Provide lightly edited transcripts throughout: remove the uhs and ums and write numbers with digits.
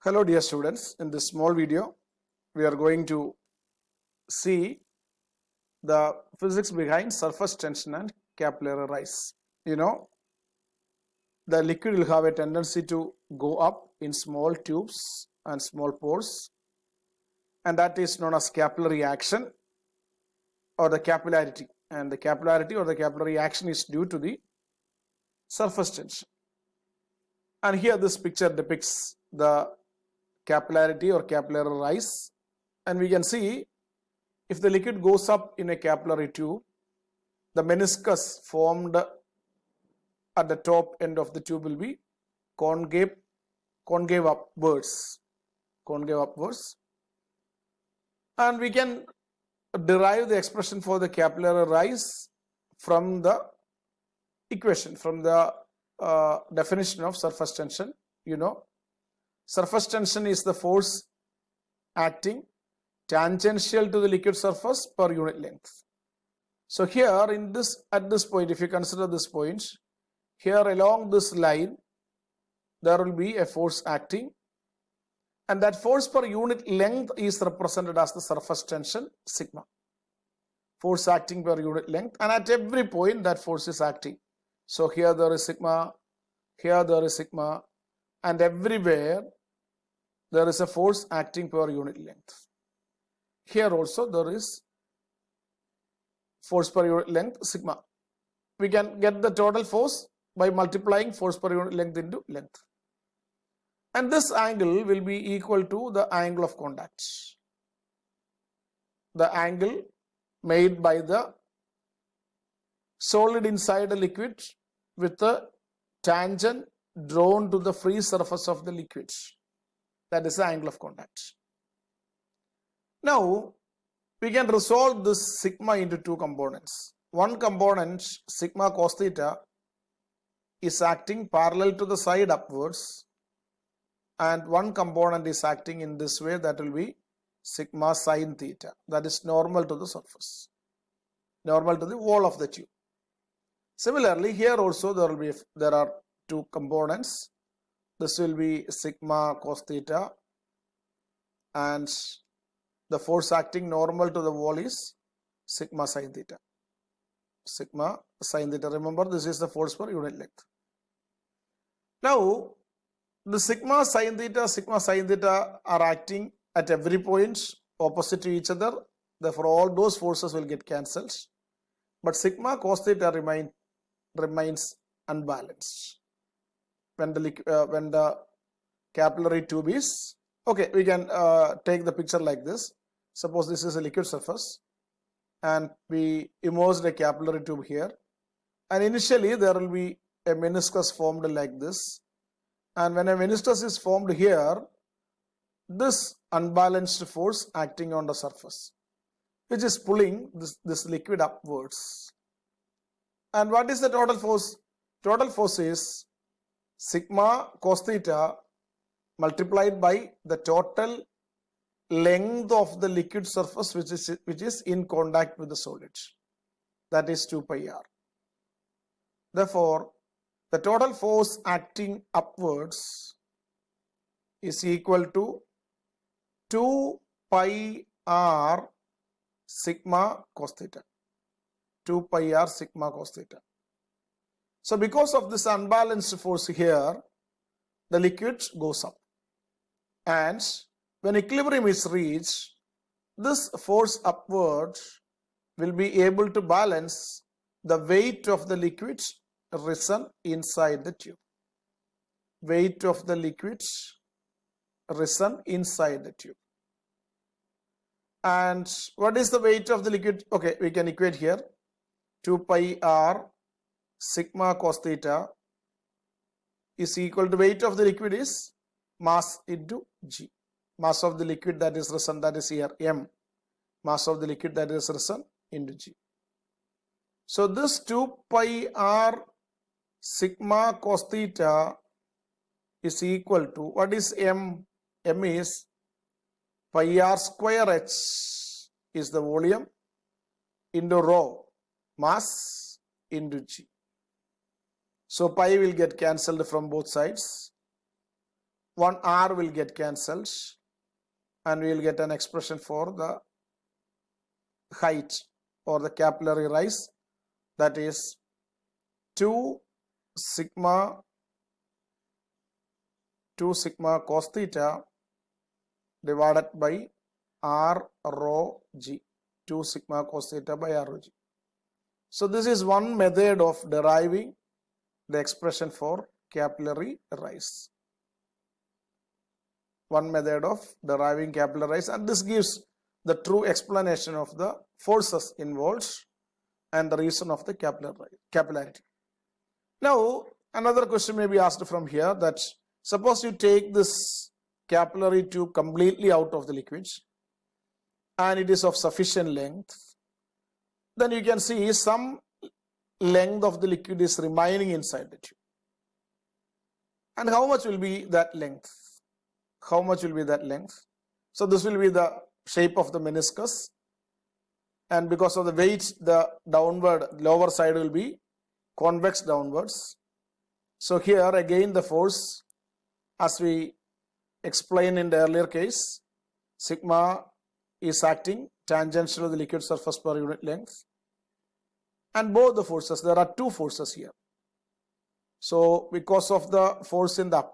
Hello dear students, in this small video we are going to see the physics behind surface tension and capillary rise. You know, the liquid will have a tendency to go up in small tubes and small pores, and that is known as capillary action or the capillarity, and the capillarity or the capillary action is due to the surface tension. And here this picture depicts the capillarity or capillary rise, and we can see if the liquid goes up in a capillary tube, the meniscus formed at the top end of the tube will be concave upwards, and we can derive the expression for the capillary rise from the equation, from the definition of surface tension. You know, surface tension is the force acting tangential to the liquid surface per unit length. So here in this, at this point, if you consider this point, here along this line, there will be a force acting, and that force per unit length is represented as the surface tension sigma. Force acting per unit length, and at every point that force is acting. So here there is sigma, here there is sigma, and everywhere there is a force acting per unit length. Here also there is force per unit length sigma. We can get the total force by multiplying force per unit length into length. And this angle will be equal to the angle of contact. The angle made by the solid inside a liquid with a tangent drawn to the free surface of the liquid. That is the angle of contact. Now, we can resolve this sigma into two components. One component, sigma cos theta, is acting parallel to the side upwards, and one component is acting in this way, that will be sigma sin theta, that is normal to the surface, normal to the wall of the tube. Similarly, here also there are two components. This will be sigma cos theta, and the force acting normal to the wall is sigma sin theta. Sigma sin theta. Remember, this is the force per unit length. Now, the sigma sin theta are acting at every point opposite to each other. Therefore, all those forces will get cancelled. But sigma cos theta remains unbalanced when the capillary tube is okay. We can take the picture like this. Suppose this is a liquid surface, and we immersed a capillary tube here, and initially there will be a meniscus formed like this, and when a meniscus is formed here, this unbalanced force acting on the surface, which is pulling this liquid upwards. And what is the total force? Total force is sigma cos theta multiplied by the total length of the liquid surface which is in contact with the solid, that is 2 pi r. Therefore, the total force acting upwards is equal to 2 pi r sigma cos theta. 2 pi r sigma cos theta. So because of this unbalanced force here, the liquid goes up, and when equilibrium is reached, this force upward will be able to balance the weight of the liquid risen inside the tube. Weight of the liquid risen inside the tube. And what is the weight of the liquid? Okay, we can equate here. 2 pi r sigma cos theta is equal to weight of the liquid is mass into g. Mass of the liquid that is risen, that is here m. Mass of the liquid that is risen into g. So this 2 pi r sigma cos theta is equal to, what is m? M is pi r square h is the volume into rho, mass into g. So pi will get cancelled from both sides. one R will get cancelled and we will get an expression for the height or the capillary rise, that is 2 sigma cos theta divided by R rho g, 2 sigma cos theta by R rho g. So this is one method of deriving the expression for capillary rise. One method of deriving capillary rise, and this gives the true explanation of the forces involved and the reason of the capillarity. Now, another question may be asked from here, that suppose you take this capillary tube completely out of the liquid and it is of sufficient length, then you can see some length of the liquid is remaining inside the tube. And how much will be that length? How much will be that length? So this will be the shape of the meniscus, and because of the weight, the lower side will be convex downwards. So here again the force, as we explained in the earlier case, sigma is acting tangential to the liquid surface per unit length, and both the forces, there are two forces here. So because of the force in the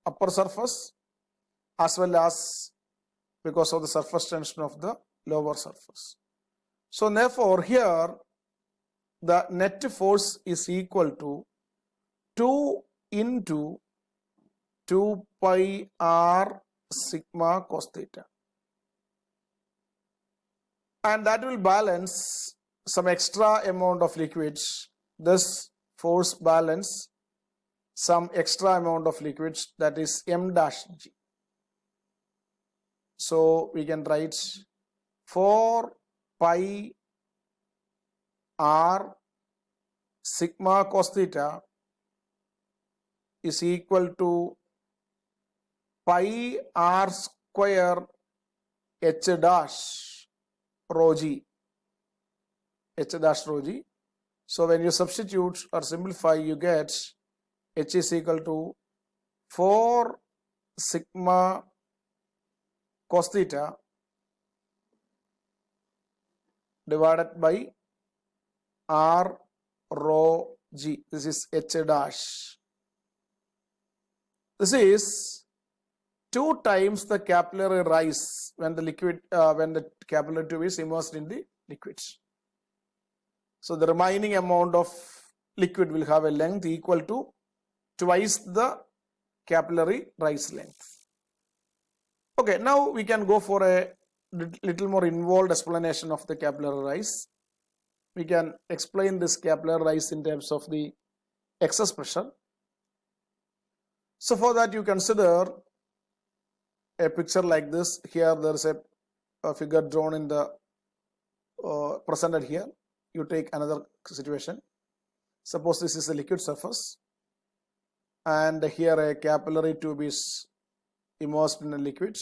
upper surface, as well as because of the surface tension of the lower surface. So therefore here the net force is equal to 2 into 2 pi r sigma cos theta, and that will balance some extra amount of liquids. This force balance some extra amount of liquids, that is m dash g. So we can write 4 pi r sigma cos theta is equal to pi r square h dash rho g. H dash rho g. So when you substitute or simplify, you get h is equal to 4 sigma cos theta divided by r rho g. This is h dash. This is 2 times the capillary rise when the capillary tube is immersed in the liquid. So the remaining amount of liquid will have a length equal to twice the capillary rise length. Okay, now we can go for a little more involved explanation of the capillary rise. We can explain this capillary rise in terms of the excess pressure. So for that, you consider a picture like this. Here there is a figure drawn in the presented here. You take another situation. Suppose this is a liquid surface, and here a capillary tube is immersed in a liquid,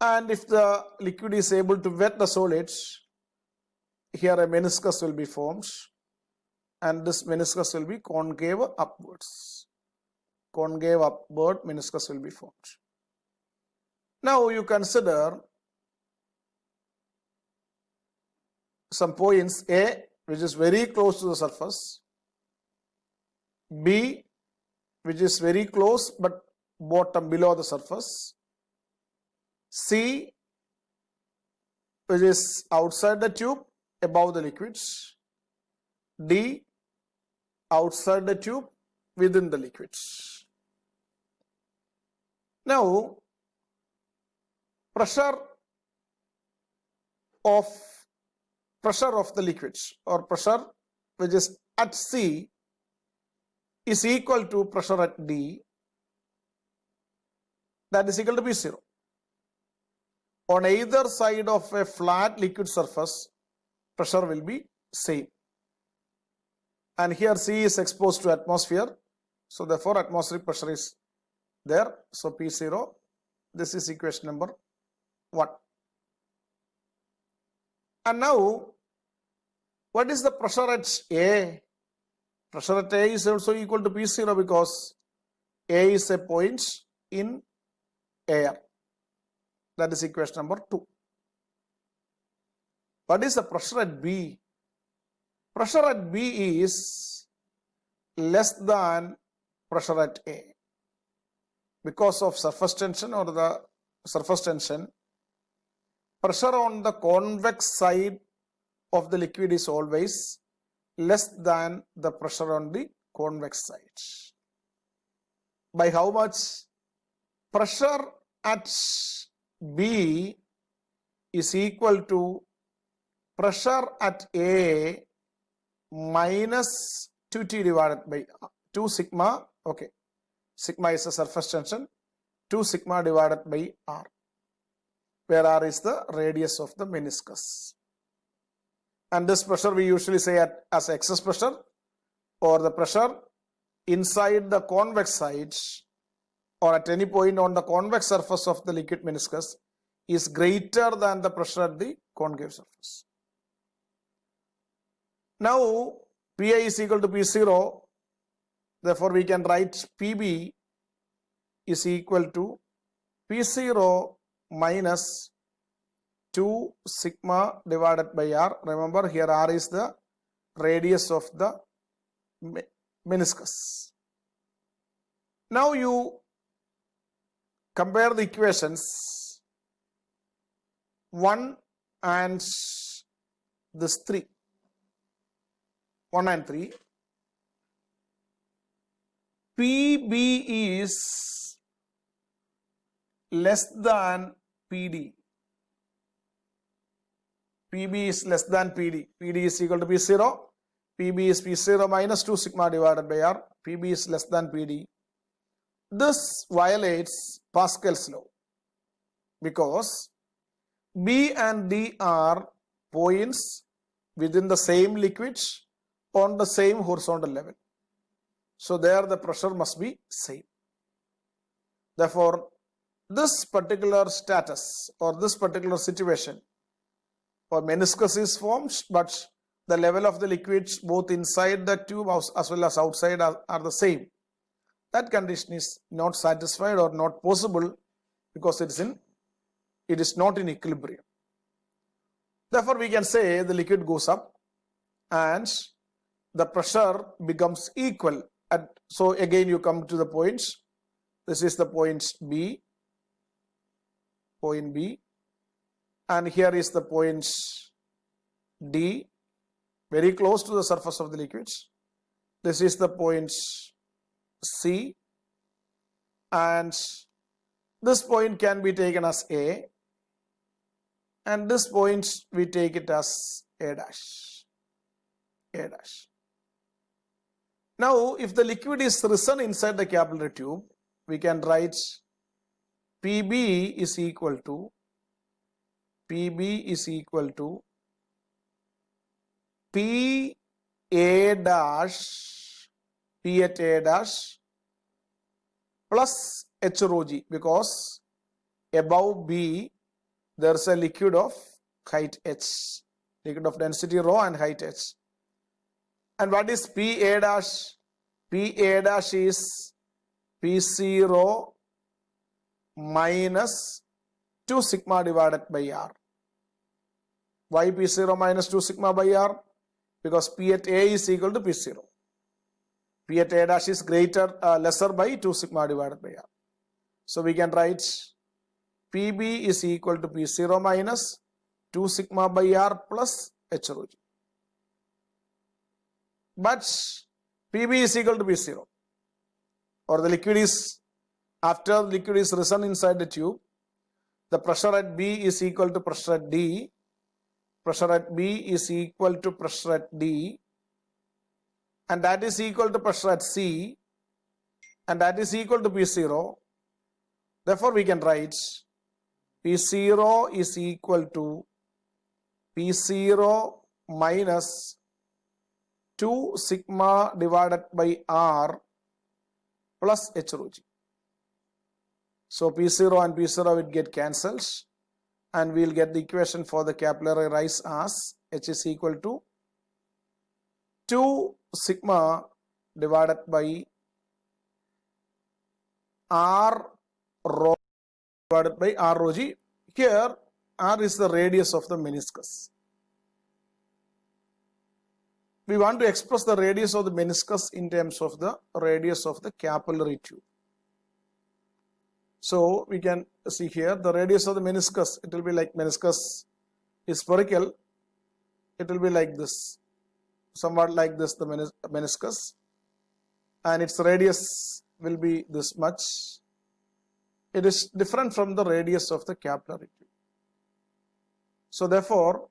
and if the liquid is able to wet the solid, here a meniscus will be formed, and this meniscus will be concave upwards. Concave upward meniscus will be formed. Now you consider some points: A, which is very close to the surface; B, which is very close but bottom below the surface; C, which is outside the tube above the liquids; D, outside the tube within the liquids. Now, pressure of the liquids, or pressure which is at C, is equal to pressure at D, that is equal to P0. On either side of a flat liquid surface, pressure will be same. And here C is exposed to atmosphere, so therefore atmospheric pressure is there. So P0, this is equation number 1. And now, what is the pressure at A? Pressure at A is also equal to P0 because A is a point in air. That is equation number 2. What is the pressure at B? Pressure at B is less than pressure at A. Because of surface tension or the surface tension, pressure on the convex side of the liquid is always less than the pressure on the convex side. By how much? Pressure at B is equal to pressure at A minus 2T divided by 2 sigma. Okay, sigma is the surface tension, 2 sigma divided by R, where R is the radius of the meniscus. And this pressure we usually say as excess pressure, or the pressure inside the convex side or at any point on the convex surface of the liquid meniscus is greater than the pressure at the concave surface. Now Pi is equal to P0, therefore we can write Pb is equal to P0 minus 2 sigma divided by R. Remember, here R is the radius of the meniscus. Now you compare the equations 1 and this 3. 1 and 3. Pb is less than Pd. Pb is less than Pd. Pd is equal to P0. Pb is P0 minus 2 sigma divided by R. Pb is less than Pd. This violates Pascal's law because B and D are points within the same liquid on the same horizontal level. So there the pressure must be same. Therefore, this particular status or this particular situation or meniscus is formed, but the level of the liquids both inside the tube as well as outside are the same. That condition is not satisfied or not possible because it is not in equilibrium. Therefore, we can say the liquid goes up and the pressure becomes equal. So again you come to the points. This is the point B, and here is the point D, very close to the surface of the liquids. This is the point C, and this point can be taken as A, and this point we take it as A dash. Now, if the liquid is risen inside the capillary tube, we can write Pb is equal to P A dash, P at A dash plus H rho G, because above B there is a liquid of height H, liquid of density rho and height H. And what is P A dash? P A dash is P0 minus 2 sigma divided by R. Why P0 minus 2 sigma by R? Because P at A is equal to P0. P at A dash is lesser by 2 sigma divided by R. So we can write Pb is equal to P0 minus 2 sigma by R plus H rho G. But Pb is equal to P0, or the liquid is, after the liquid is risen inside the tube, the pressure at B is equal to pressure at D. Pressure at B is equal to pressure at D, and that is equal to pressure at C, and that is equal to P0. Therefore, we can write P0 is equal to P0 minus 2 sigma divided by R plus H rho G. So P0 and P0 will get cancelled, and we will get the equation for the capillary rise as H is equal to 2 sigma divided by R rho divided by r rho g. Here r is the radius of the meniscus. We want to express the radius of the meniscus in terms of the radius of the capillary tube. So we can see here the radius of the meniscus, it will be like meniscus is spherical, it will be like this, somewhat like this, the meniscus, and its radius will be this much. It is different from the radius of the capillary tube. So therefore,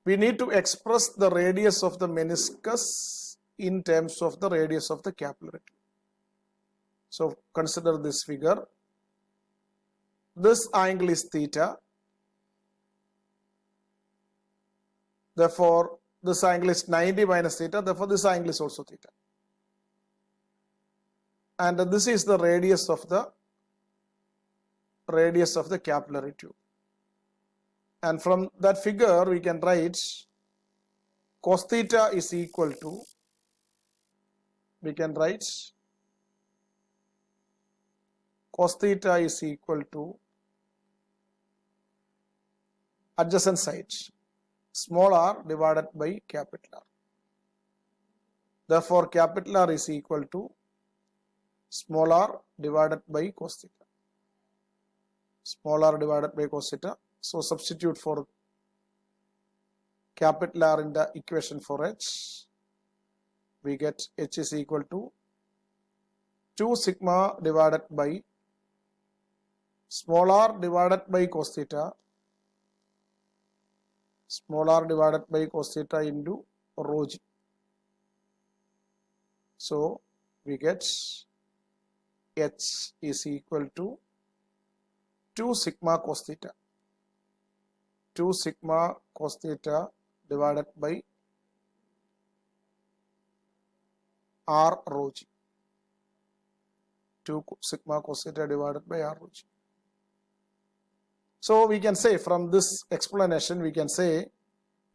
we need to express the radius of the meniscus in terms of the radius of the capillary tube. So consider this figure. This angle is theta. Therefore, this angle is 90 minus theta. Therefore, this angle is also theta. And this is the radius of the capillary tube. And from that figure, we can write cos theta is equal to, cos theta is equal to adjacent side, small r divided by capital R. Therefore, capital R is equal to small r divided by cos theta. Small r divided by cos theta. So substitute for capital R in the equation for h. We get h is equal to 2 sigma divided by small r divided by cos theta, small r divided by cos theta into rho g. So we get h is equal to 2 sigma cos theta, 2 sigma cos theta divided by r rho g, 2 sigma cos theta divided by r rho g. So we can say from this explanation, we can say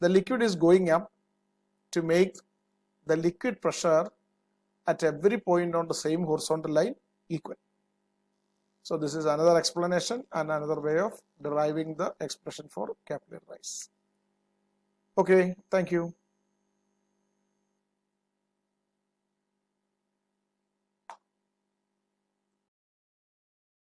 the liquid is going up to make the liquid pressure at every point on the same horizontal line equal. So this is another explanation and another way of deriving the expression for capillary rise. Okay, thank you.